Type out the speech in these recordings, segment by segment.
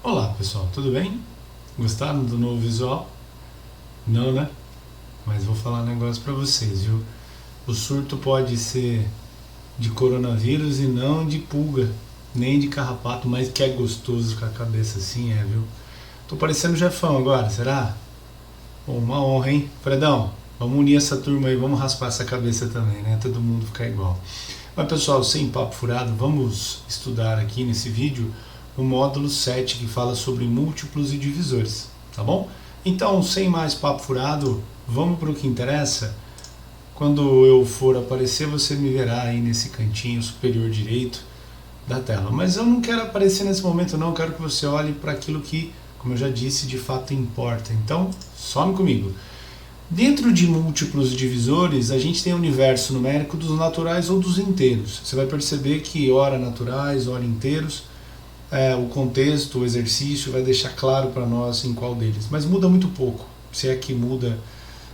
Olá pessoal, tudo bem? Gostaram do novo visual? Não, né? Mas vou falar um negócio pra vocês, viu? O surto pode ser de coronavírus e não de pulga, nem de carrapato, mas que é gostoso com a cabeça assim, viu? Tô parecendo o Jefão agora, será? Pô, uma honra, hein? Fredão, vamos unir essa turma aí, vamos raspar essa cabeça também, né? Todo mundo ficar igual. Mas pessoal, sem papo furado, vamos estudar aqui nesse vídeo o módulo 7 que fala sobre múltiplos e divisores, tá bom? Então, sem mais papo furado, vamos para o que interessa. Quando eu for aparecer, você me verá aí nesse cantinho superior direito da tela. Mas eu não quero aparecer nesse momento não, eu quero que você olhe para aquilo que, como eu já disse, de fato importa. Então, some comigo. Dentro de múltiplos divisores, a gente tem o universo numérico dos naturais ou dos inteiros. Você vai perceber que ora naturais, ora inteiros, o contexto, o exercício vai deixar claro para nós em qual deles. Mas muda muito pouco, se é que muda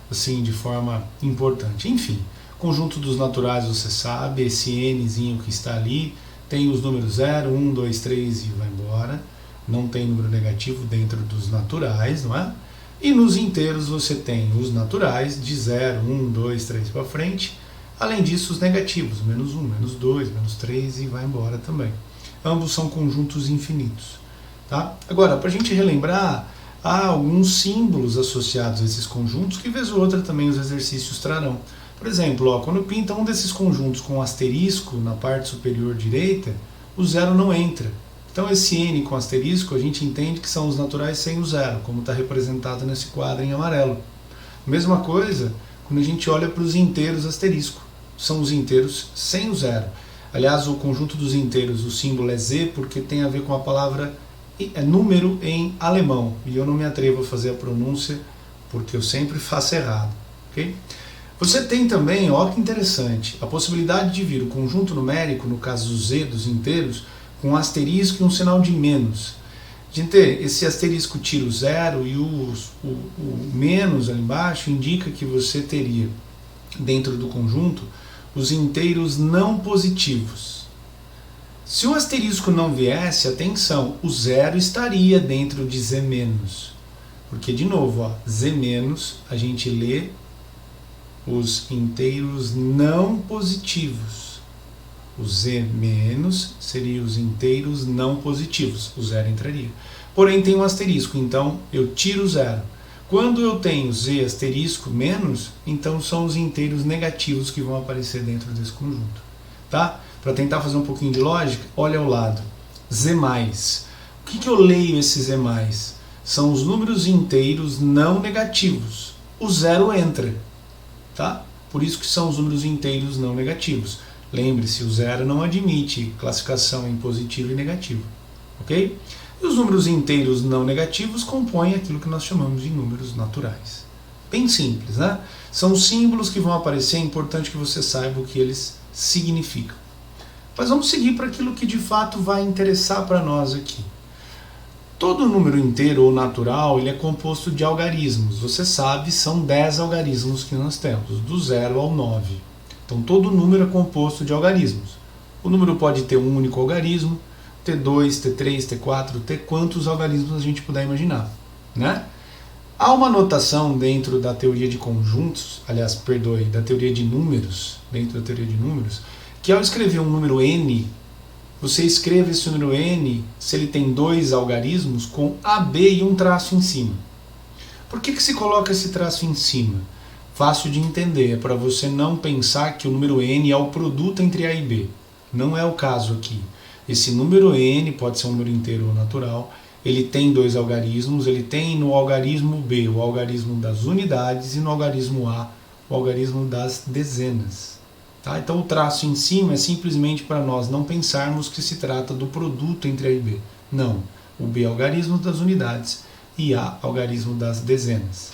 assim de forma importante. Enfim, conjunto dos naturais você sabe, esse Nzinho que está ali, tem os números 0, 1, 2, 3 e vai embora. Não tem número negativo dentro dos naturais, não é? E nos inteiros você tem os naturais de 0, 1, 2, 3 para frente. Além disso, os negativos, menos 1, menos 2, menos 3 e vai embora também. Ambos são conjuntos infinitos. Tá? Agora, para a gente relembrar, há alguns símbolos associados a esses conjuntos que, vez ou outra, também os exercícios trarão. Por exemplo, quando pinta um desses conjuntos com asterisco na parte superior direita, o zero não entra. Então esse N com asterisco a gente entende que são os naturais sem o zero, como está representado nesse quadro em amarelo. Mesma coisa quando a gente olha para os inteiros asterisco, são os inteiros sem o zero. Aliás, o conjunto dos inteiros, o símbolo é Z porque tem a ver com a palavra número em alemão, e eu não me atrevo a fazer a pronúncia porque eu sempre faço errado. Okay? Você tem também, ó que interessante, a possibilidade de vir o conjunto numérico, no caso do Z dos inteiros, com um asterisco e um sinal de menos. Gente, esse asterisco tira o zero e o menos ali embaixo indica que você teria, dentro do conjunto, os inteiros não positivos. Se o asterisco não viesse, atenção, o zero estaria dentro de Z menos. Porque, de novo, Z menos, a gente lê os inteiros não positivos. O Z menos seria os inteiros não positivos, o zero entraria. Porém tem um asterisco, então eu tiro o zero. Quando eu tenho Z asterisco menos, então são os inteiros negativos que vão aparecer dentro desse conjunto. Tá? Para tentar fazer um pouquinho de lógica, olha ao lado. Z+. O que eu leio esse Z+? São os números inteiros não negativos. O zero entra. Tá? Por isso que são os números inteiros não negativos. Lembre-se, o zero não admite classificação em positivo e negativo. Ok? E os números inteiros não negativos compõem aquilo que nós chamamos de números naturais. Bem simples, né? São símbolos que vão aparecer, é importante que você saiba o que eles significam. Mas vamos seguir para aquilo que de fato vai interessar para nós aqui. Todo número inteiro ou natural ele é composto de algarismos. Você sabe, são 10 algarismos que nós temos, do 0 ao 9. Então todo número é composto de algarismos. O número pode ter um único algarismo, ter 2, ter 3, ter 4, ter quantos algarismos a gente puder imaginar. Né? Há uma notação dentro da teoria de conjuntos, aliás, perdoe, da teoria de números, dentro da teoria de números, que ao escrever um número n, você escreve esse número n, se ele tem 2 algarismos, com AB e um traço em cima. Por que se coloca esse traço em cima? Fácil de entender, é para você não pensar que o número n é o produto entre A e B. Não é o caso aqui. Esse número n pode ser um número inteiro ou natural, ele tem 2 algarismos, ele tem no algarismo B o algarismo das unidades e no algarismo A o algarismo das dezenas. Tá? Então o traço em cima é simplesmente para nós não pensarmos que se trata do produto entre A e B. Não, o B é algarismo das unidades e A algarismo das dezenas.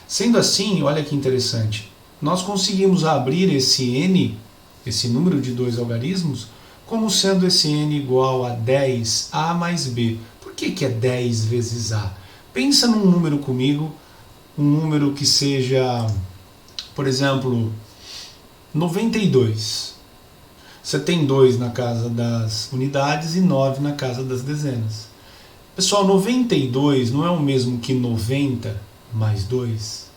Sendo assim, olha que interessante, nós conseguimos abrir esse n, esse número de 2 algarismos, como sendo esse n igual a 10a mais b. Por que é 10 vezes a? Pensa num número comigo, um número que seja, por exemplo, 92. Você tem 2 na casa das unidades e 9 na casa das dezenas. Pessoal, 92 não é o mesmo que 90 mais 2?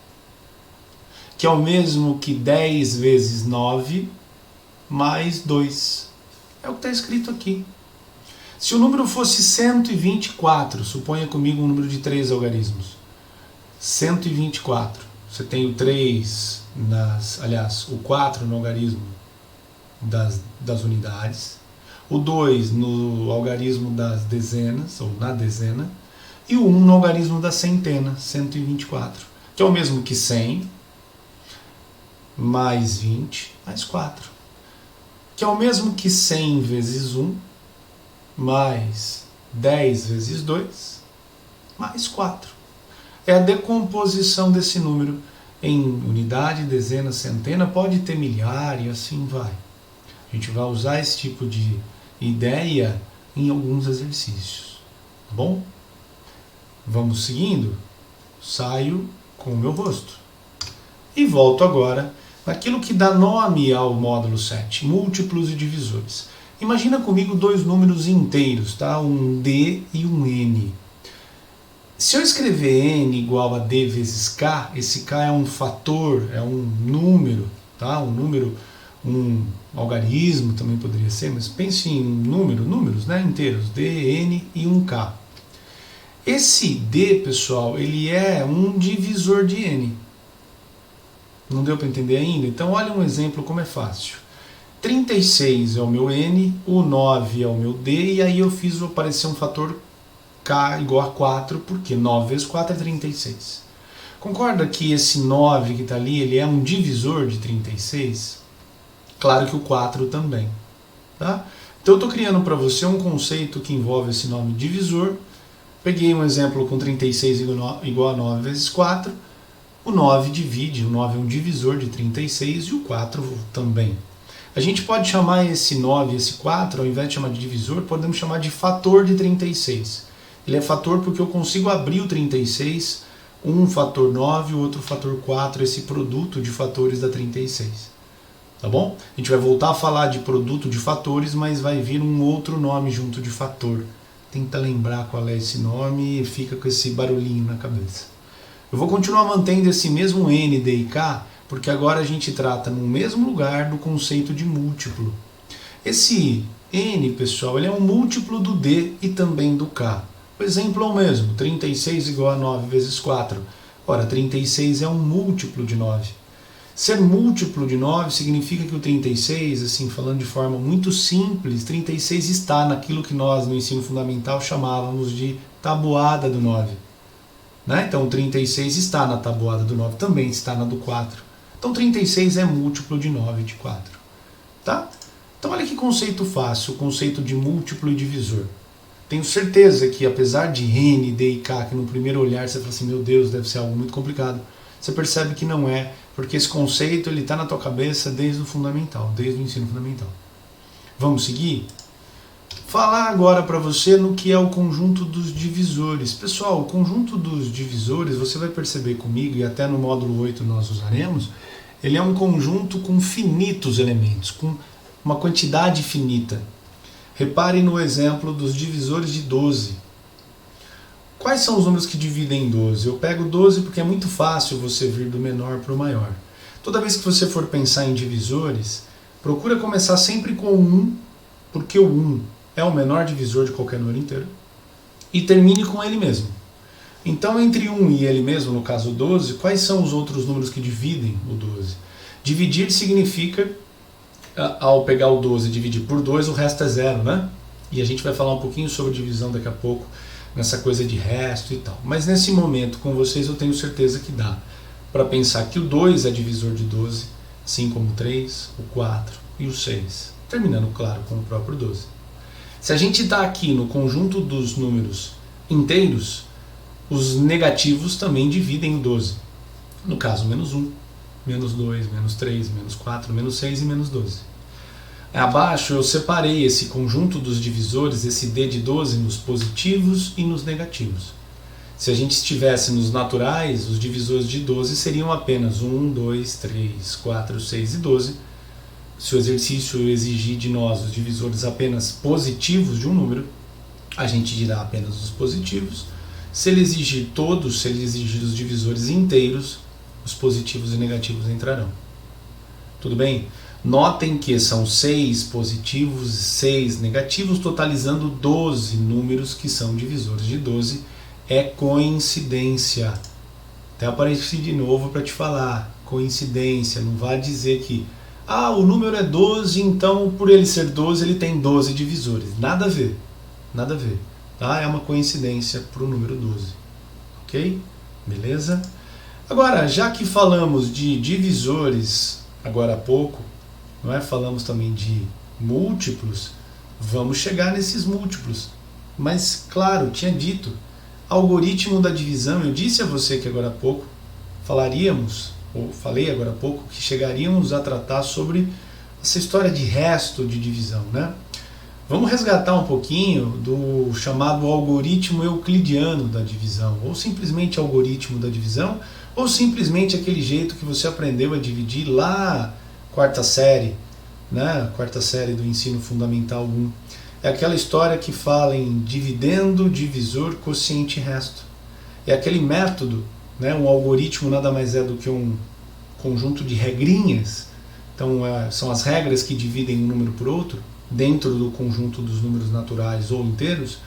Que é o mesmo que 10 vezes 9 mais 2. É o que está escrito aqui. Se o número fosse 124, suponha comigo um número de 3 algarismos. 124. Você tem o 3 o 4 no algarismo das unidades, o 2 no algarismo das dezenas, ou na dezena, e o 1 no algarismo da centena, 124, que é o mesmo que 100 mais 20 mais 4, que é o mesmo que 100 vezes 1 mais 10 vezes 2 mais 4. É a decomposição desse número em unidade, dezena, centena, pode ter milhar e assim vai. A gente vai usar esse tipo de ideia em alguns exercícios, tá bom? Vamos seguindo? Saio com o meu rosto. E volto agora naquilo que dá nome ao módulo 7, múltiplos e divisores. Imagina comigo dois números inteiros, tá? Um D e um N. Se eu escrever N igual a D vezes K, esse K é um fator, é um número, tá? Um algarismo também poderia ser, mas pense em números, né? Inteiros, D, N e um K. Esse D, pessoal, ele é um divisor de N. Não deu para entender ainda? Então olha um exemplo como é fácil. 36 é o meu N, o 9 é o meu D, e aí eu fiz aparecer um fator K igual a 4, porque 9 vezes 4 é 36. Concorda que esse 9 que está ali, ele é um divisor de 36? Claro que o 4 também. Tá? Então eu estou criando para você um conceito que envolve esse nome divisor. Peguei um exemplo com 36 igual a 9 vezes 4. O 9 divide, o 9 é um divisor de 36 e o 4 também. A gente pode chamar esse 9 e esse 4, ao invés de chamar de divisor, podemos chamar de fator de 36. Ele é fator porque eu consigo abrir o 36, um fator 9 e o outro fator 4, esse produto de fatores da 36. Tá bom? A gente vai voltar a falar de produto de fatores, mas vai vir um outro nome junto de fator. Tenta lembrar qual é esse nome e fica com esse barulhinho na cabeça. Eu vou continuar mantendo esse mesmo N, D e K, porque agora a gente trata no mesmo lugar do conceito de múltiplo. Esse N, pessoal, ele é um múltiplo do D e também do K. O exemplo é o mesmo, 36 igual a 9 vezes 4. Ora, 36 é um múltiplo de 9. Ser múltiplo de 9 significa que o 36, assim, falando de forma muito simples, 36 está naquilo que nós no ensino fundamental chamávamos de tabuada do 9. Né? Então o 36 está na tabuada do 9, também está na do 4. Então 36 é múltiplo de 9 de 4. Tá? Então olha que conceito fácil, o conceito de múltiplo e divisor. Tenho certeza que apesar de N, D e K, que no primeiro olhar você fala assim, meu Deus, deve ser algo muito complicado, você percebe que não é, porque esse conceito está na tua cabeça desde o fundamental, desde o ensino fundamental. Vamos seguir? Falar agora para você no que é o conjunto dos divisores. Pessoal, o conjunto dos divisores, você vai perceber comigo, e até no módulo 8 nós usaremos, ele é um conjunto com finitos elementos, com uma quantidade finita. Repare no exemplo dos divisores de 12. Quais são os números que dividem em 12? Eu pego 12 porque é muito fácil você vir do menor para o maior. Toda vez que você for pensar em divisores, procura começar sempre com 1, porque o 1 é o menor divisor de qualquer número inteiro, e termine com ele mesmo. Então, entre 1 e ele mesmo, no caso 12, quais são os outros números que dividem o 12? Dividir significa, ao pegar o 12 e dividir por 2, o resto é 0, né? E a gente vai falar um pouquinho sobre divisão daqui a pouco, nessa coisa de resto e tal. Mas nesse momento, com vocês, eu tenho certeza que dá para pensar que o 2 é divisor de 12, assim como o 3, o 4 e o 6, terminando, claro, com o próprio 12. Se a gente está aqui no conjunto dos números inteiros, os negativos também dividem o 12. No caso, menos 1, menos 2, menos 3, menos 4, menos 6 e menos 12. Abaixo eu separei esse conjunto dos divisores, esse D de 12, nos positivos e nos negativos. Se a gente estivesse nos naturais, os divisores de 12 seriam apenas 1, 2, 3, 4, 6 e 12. Se o exercício exigir de nós os divisores apenas positivos de um número, a gente dirá apenas os positivos. Se ele exigir todos, se ele exigir os divisores inteiros, os positivos e negativos entrarão. Tudo bem? Notem que são 6 positivos e 6 negativos, totalizando 12 números que são divisores de 12. É coincidência. Até apareci de novo para te falar. Coincidência. Não vai dizer que o número é 12, então por ele ser 12 ele tem 12 divisores. Nada a ver. Nada a ver. Tá? É uma coincidência para o número 12. Ok? Beleza? Agora, já que falamos de divisores agora há pouco, não é? Falamos também de múltiplos, vamos chegar nesses múltiplos. Mas, claro, tinha dito, algoritmo da divisão, eu disse a você que agora há pouco falei agora há pouco, que chegaríamos a tratar sobre essa história de resto de divisão, né? Vamos resgatar um pouquinho do chamado algoritmo euclidiano da divisão, ou simplesmente algoritmo da divisão, ou simplesmente aquele jeito que você aprendeu a dividir lá, quarta série, né? Quarta série do ensino fundamental 1. É aquela história que fala em dividendo, divisor, quociente e resto. É aquele método, né? Um algoritmo nada mais é do que um conjunto de regrinhas. Então são as regras que dividem um número por outro, dentro do conjunto dos números naturais ou inteiros,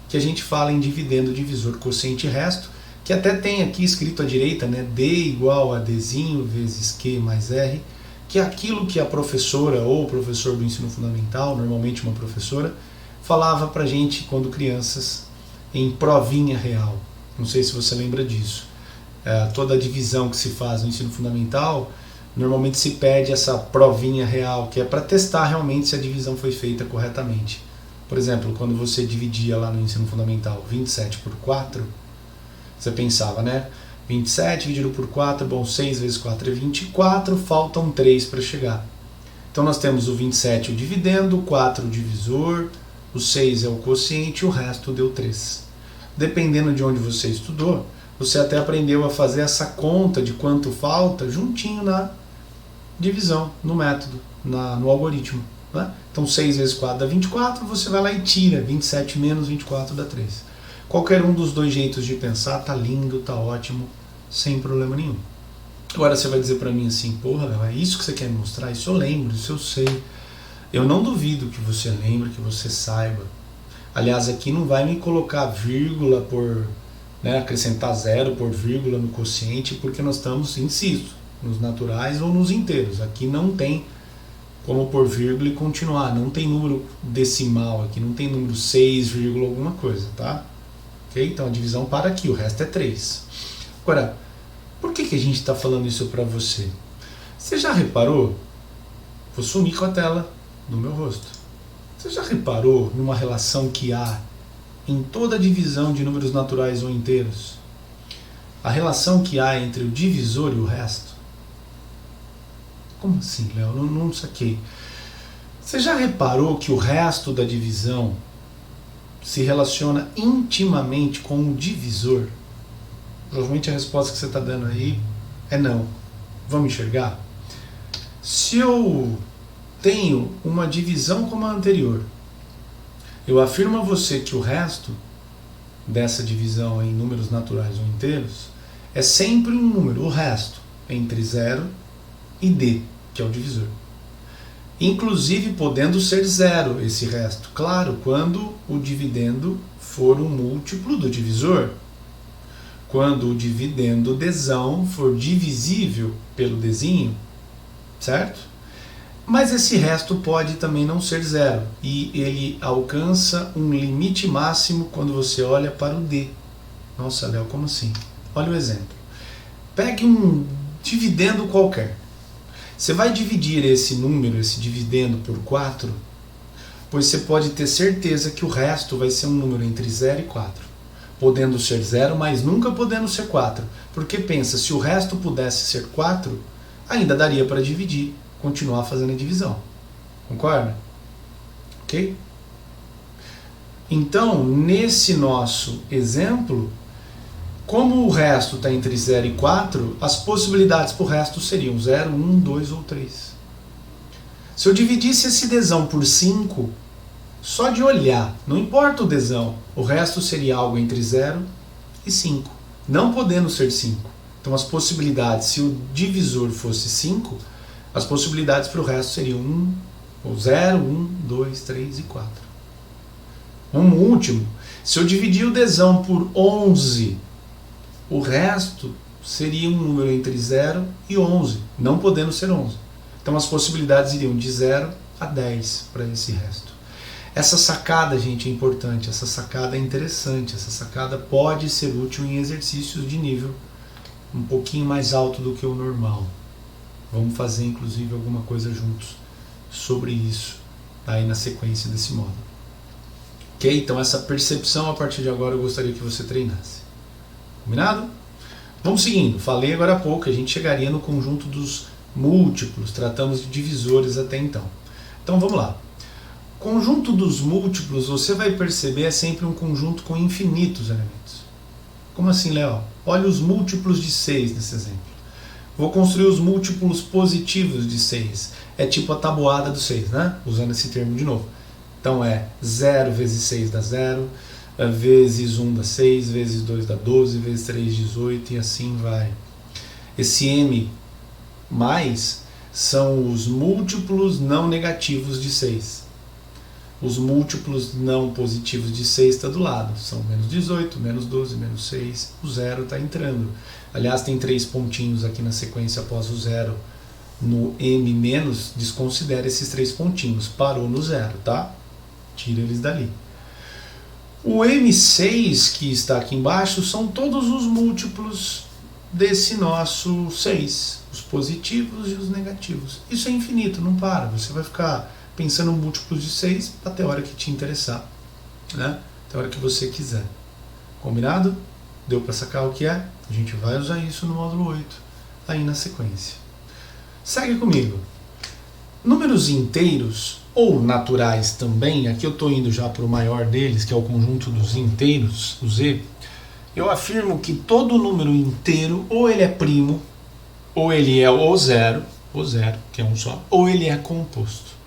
que a gente fala em dividendo, divisor, quociente e resto, que até tem aqui escrito à direita, né? D igual a Dzinho vezes Q mais R, que é aquilo que a professora ou o professor do ensino fundamental, normalmente uma professora, falava pra gente quando crianças em provinha real. Não sei se você lembra disso. Toda a divisão que se faz no ensino fundamental, normalmente se pede essa provinha real, que é para testar realmente se a divisão foi feita corretamente. Por exemplo, quando você dividia lá no ensino fundamental 27 por 4, você pensava, né? 27 dividido por 4, bom, 6 vezes 4 é 24, faltam 3 para chegar. Então nós temos o 27 o dividendo, o 4 o divisor, o 6 é o quociente, o resto deu 3. Dependendo de onde você estudou, você até aprendeu a fazer essa conta de quanto falta juntinho na divisão, no método, no algoritmo. Né? Então 6 vezes 4 dá 24, você vai lá e tira, 27 menos 24 dá 3. Qualquer um dos dois jeitos de pensar tá lindo, tá ótimo, sem problema nenhum. Agora você vai dizer pra mim assim, porra, Léo, é isso que você quer me mostrar? Isso eu lembro, isso eu sei. Eu não duvido que você lembre, que você saiba. Aliás, aqui não vai me colocar vírgula por, né, acrescentar zero por vírgula no quociente, porque nós estamos, insisto, nos naturais ou nos inteiros. Aqui não tem como pôr vírgula e continuar, não tem número decimal aqui, não tem número 6, alguma coisa, tá? Ok? Então a divisão para aqui, o resto é 3. Agora, por que a gente está falando isso para você? Você já reparou? Vou sumir com a tela do meu rosto. Você já reparou numa relação que há em toda a divisão de números naturais ou inteiros? A relação que há entre o divisor e o resto? Como assim, Léo? Não saquei. Você já reparou que o resto da divisão se relaciona intimamente com o divisor? Provavelmente a resposta que você está dando aí é não. Vamos enxergar? Se eu tenho uma divisão como a anterior, eu afirmo a você que o resto dessa divisão em números naturais ou inteiros é sempre um número, o resto, entre 0 e D, que é o divisor. Inclusive podendo ser 0 esse resto, claro, quando o dividendo for um múltiplo do divisor. Quando o dividendo Dzão for divisível pelo Dzinho, certo? Mas esse resto pode também não ser 0, e ele alcança um limite máximo quando você olha para o D. Nossa, Léo, como assim? Olha o exemplo. Pegue um dividendo qualquer. Você vai dividir esse número, esse dividendo por 4, pois você pode ter certeza que o resto vai ser um número entre 0 e 4. Podendo ser 0, mas nunca podendo ser 4. Porque pensa, se o resto pudesse ser 4, ainda daria para dividir, continuar fazendo a divisão. Concorda? Ok? Então, nesse nosso exemplo, como o resto está entre 0 e 4, as possibilidades para o resto seriam 0, 1, 2 ou 3. Se eu dividisse esse Dzão por 5, Só de olhar, não importa o desão, o resto seria algo entre 0 e 5, não podendo ser 5. Então as possibilidades, se o divisor fosse 5, as possibilidades para o resto seriam 1, ou 0, 1, 2, 3 e 4. Um último, se eu dividir o desão por 11, o resto seria um número entre 0 e 11, não podendo ser 11. Então as possibilidades iriam de 0 a 10 para esse resto. Essa sacada, gente, é importante, essa sacada é interessante, essa sacada pode ser útil em exercícios de nível um pouquinho mais alto do que o normal. Vamos fazer, inclusive, alguma coisa juntos sobre isso, aí na sequência desse módulo. Ok? Então essa percepção, a partir de agora, eu gostaria que você treinasse. Combinado? Vamos seguindo. Falei agora há pouco que a gente chegaria no conjunto dos múltiplos, tratamos de divisores até então. Então vamos lá. Conjunto dos múltiplos, você vai perceber, é sempre um conjunto com infinitos elementos. Como assim, Léo? Olha os múltiplos de 6 nesse exemplo. Vou construir os múltiplos positivos de 6. É tipo a tabuada do 6, né? Usando esse termo de novo. Então é 0 vezes 6 dá 0, vezes 1 dá 6, vezes 2 dá 12, vezes 3 18 e assim vai. Esse m mais são os múltiplos não negativos de 6. Os múltiplos não positivos de 6 está do lado. São menos 18, menos 12, menos 6. O 0 está entrando. Aliás, tem 3 pontinhos aqui na sequência após o 0. No m-, desconsidere esses 3 pontinhos. Parou no 0, tá? Tira eles dali. O m6 que está aqui embaixo são todos os múltiplos desse nosso 6. Os positivos e os negativos. Isso é infinito, não para. Você vai ficar pensando em múltiplos de 6 até a hora que te interessar, né? Até a hora que você quiser. Combinado? Deu para sacar o que é? A gente vai usar isso no módulo 8, aí na sequência. Segue comigo. Números inteiros, ou naturais também, aqui eu estou indo já para o maior deles, que é o conjunto dos inteiros, o z. Eu afirmo que todo número inteiro, ou ele é primo, ou ele é o zero, que é um só, ou ele é composto.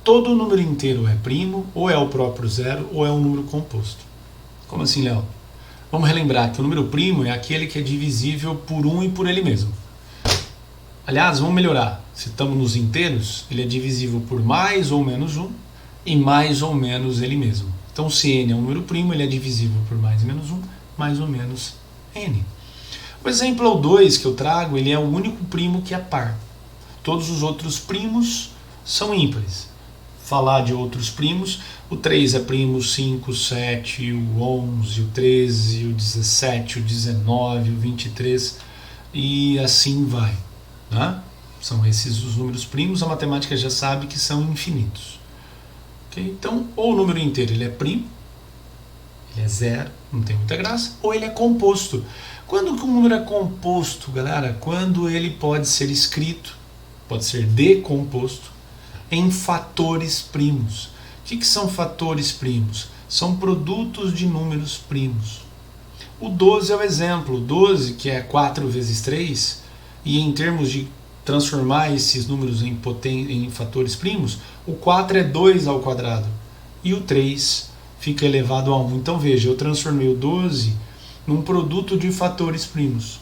Todo número inteiro é primo, ou é o próprio zero, ou é um número composto. Como assim, Léo? Vamos relembrar que o número primo é aquele que é divisível por 1 e por ele mesmo. Aliás, vamos melhorar. Se estamos nos inteiros, ele é divisível por mais ou menos 1 e mais ou menos ele mesmo. Então, se n é um número primo, ele é divisível por mais ou menos 1, mais ou menos n. O exemplo é o 2 que eu trago, ele é o único primo que é par. Todos os outros primos são ímpares. Falar de outros primos, o 3 é primo, o 5, o 7, o 11, o 13, o 17, o 19, o 23 e assim vai, né? São esses os números primos, a matemática já sabe que são infinitos. Okay? Então, ou o número inteiro ele é primo, ele é zero, não tem muita graça, ou ele é composto. Quando que um número é composto, galera? Quando ele pode ser escrito, pode ser decomposto, em fatores primos. O que são fatores primos? São produtos de números primos. O 12 é o exemplo. O 12, que é 4 vezes 3, e em termos de transformar esses números em fatores primos, o 4 é 2 ao quadrado e o 3 fica elevado a 1. Então veja, eu transformei o 12 num produto de fatores primos.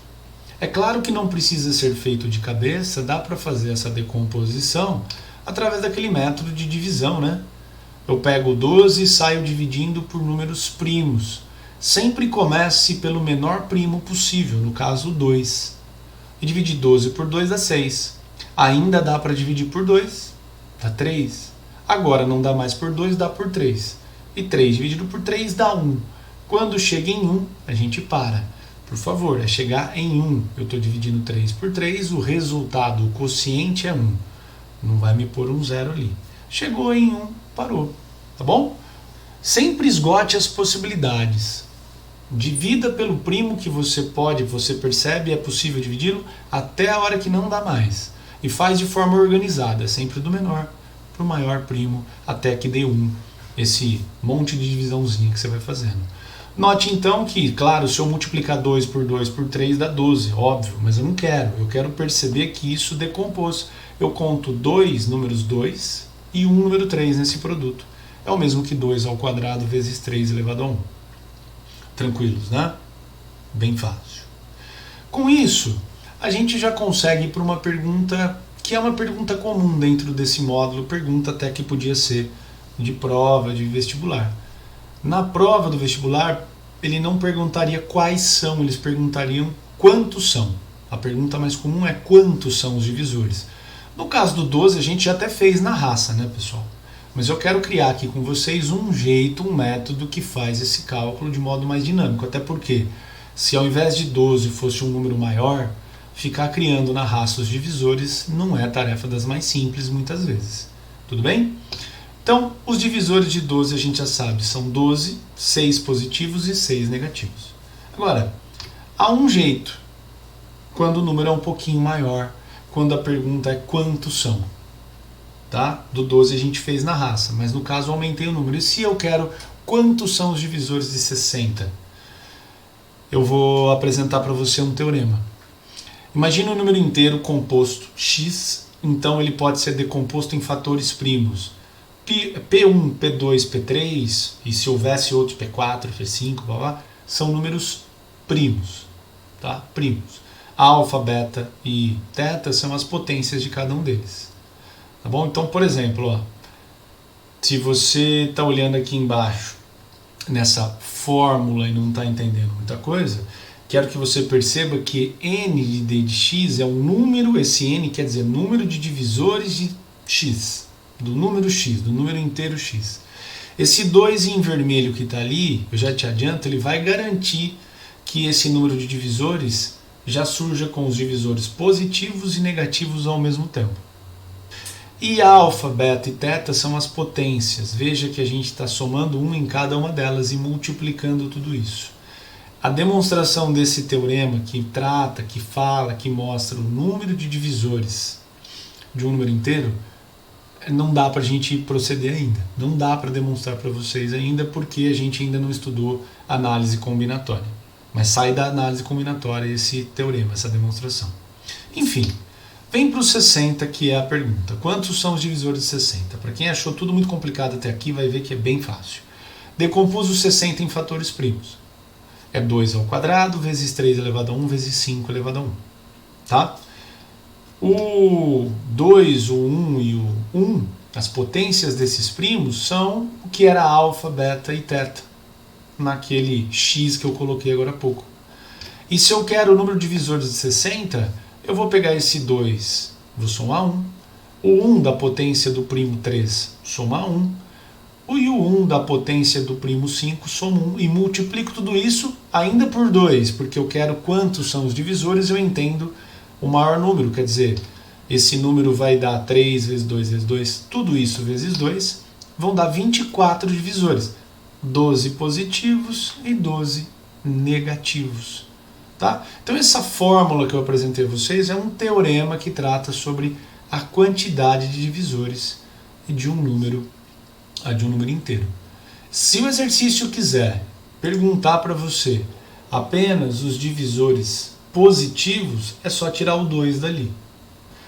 É claro que não precisa ser feito de cabeça, dá para fazer essa decomposição através daquele método de divisão, né? Eu pego o 12 e saio dividindo por números primos. Sempre comece pelo menor primo possível, no caso o 2. E dividir 12 por 2 dá 6. Ainda dá para dividir por 2, dá 3. Agora não dá mais por 2, dá por 3. E 3 dividido por 3 dá 1. Quando chega em 1, a gente para. Por favor, é chegar em 1. Eu estou dividindo 3 por 3, o resultado, o quociente é 1. Não vai me pôr um 0 ali. Chegou em 1, parou. Tá bom? Sempre esgote as possibilidades. Divida pelo primo que você percebe, é possível dividi-lo, até a hora que não dá mais. E faz de forma organizada, sempre do menor para o maior primo, até que dê 1. Esse monte de divisãozinha que você vai fazendo. Note então que, claro, se eu multiplicar 2 por 3 dá 12, óbvio, mas eu não quero. Eu quero perceber que isso decompôs. Eu conto 2 números 2 e 1 número 3 nesse produto. é o mesmo que 2 ao quadrado vezes 3 elevado a 1. Tranquilos, né? Bem fácil. Com isso, a gente já consegue ir para uma pergunta que é uma pergunta comum dentro desse módulo, pergunta até que podia ser de prova, de vestibular. Na prova do vestibular, ele não perguntaria quais são, eles perguntariam quantos são. A pergunta mais comum é quantos são os divisores. No caso do 12, a gente já até fez na raça, né, pessoal? Mas eu quero criar aqui com vocês um jeito, um método que faz esse cálculo de modo mais dinâmico. Até porque, se ao invés de 12 fosse um número maior, ficar criando na raça os divisores não é a tarefa das mais simples muitas vezes. Tudo bem? Então, os divisores de 12 a gente já sabe, são 12, 6 positivos e 6 negativos. Agora, há um jeito, quando o número é um pouquinho maior, quando a pergunta é quantos são. Tá? Do 12 a gente fez na raça, mas no caso eu aumentei o número. E se eu quero quantos são os divisores de 60? Eu vou apresentar para você um teorema. Imagina um número inteiro composto x, então ele pode ser decomposto em fatores primos. P1, P2, P3, e se houvesse outros P4, P5, blá, blá, são números primos. Tá? Primos. Alfa, beta e teta são as potências de cada um deles. Tá bom? Então, por exemplo, ó, se você está olhando aqui embaixo nessa fórmula e não está entendendo muita coisa, quero que você perceba que n de d de x é um número, esse n quer dizer número de divisores de x, do número inteiro x. Esse 2 em vermelho que está ali, eu já te adianto, ele vai garantir que esse número de divisores já surja com os divisores positivos e negativos ao mesmo tempo. E alfa, beta e teta são as potências. Veja que a gente está somando 1 em cada uma delas e multiplicando tudo isso. A demonstração desse teorema que trata, que fala, que mostra o número de divisores de um número inteiro, não dá para a gente proceder ainda. Não dá para demonstrar para vocês ainda porque a gente ainda não estudou análise combinatória. Mas sai da análise combinatória esse teorema, essa demonstração. Enfim. Vem para o 60, que é a pergunta. Quantos são os divisores de 60? Para quem achou tudo muito complicado até aqui, vai ver que é bem fácil. Decompus o 60 em fatores primos. É 2 ao quadrado vezes 3 elevado a 1 vezes 5 elevado a 1. Tá? O 2, o 1 e o 1, as potências desses primos, são o que era alfa, beta e teta, naquele x que eu coloquei agora há pouco. E se eu quero o número de divisores de 60... eu vou pegar esse 2, vou somar 1. O 1 da potência do primo 3, somar 1. E o 1 da potência do primo 5, soma 1. E multiplico tudo isso ainda por 2, porque eu quero quantos são os divisores, eu entendo o maior número. Quer dizer, esse número vai dar 3 vezes 2 vezes 2, tudo isso vezes 2, vão dar 24 divisores. 12 positivos e 12 negativos. Tá? Então essa fórmula que eu apresentei a vocês é um teorema que trata sobre a quantidade de divisores de um número inteiro. Se o exercício quiser perguntar para você apenas os divisores positivos, é só tirar o 2 dali.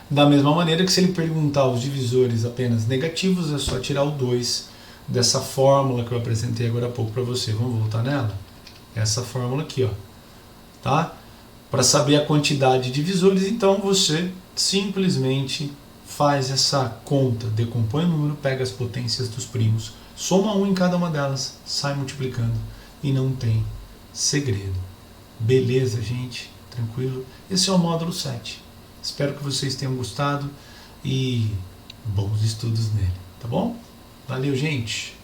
Da mesma maneira que se ele perguntar os divisores apenas negativos, é só tirar o 2 dessa fórmula que eu apresentei agora há pouco para você. Vamos voltar nela? Essa fórmula aqui, ó. Tá? Para saber a quantidade de divisores, então você simplesmente faz essa conta, decompõe o número, pega as potências dos primos, soma 1 em cada uma delas, sai multiplicando e não tem segredo. Beleza, gente? Tranquilo? Esse é o módulo 7. Espero que vocês tenham gostado e bons estudos nele, tá bom? Valeu, gente!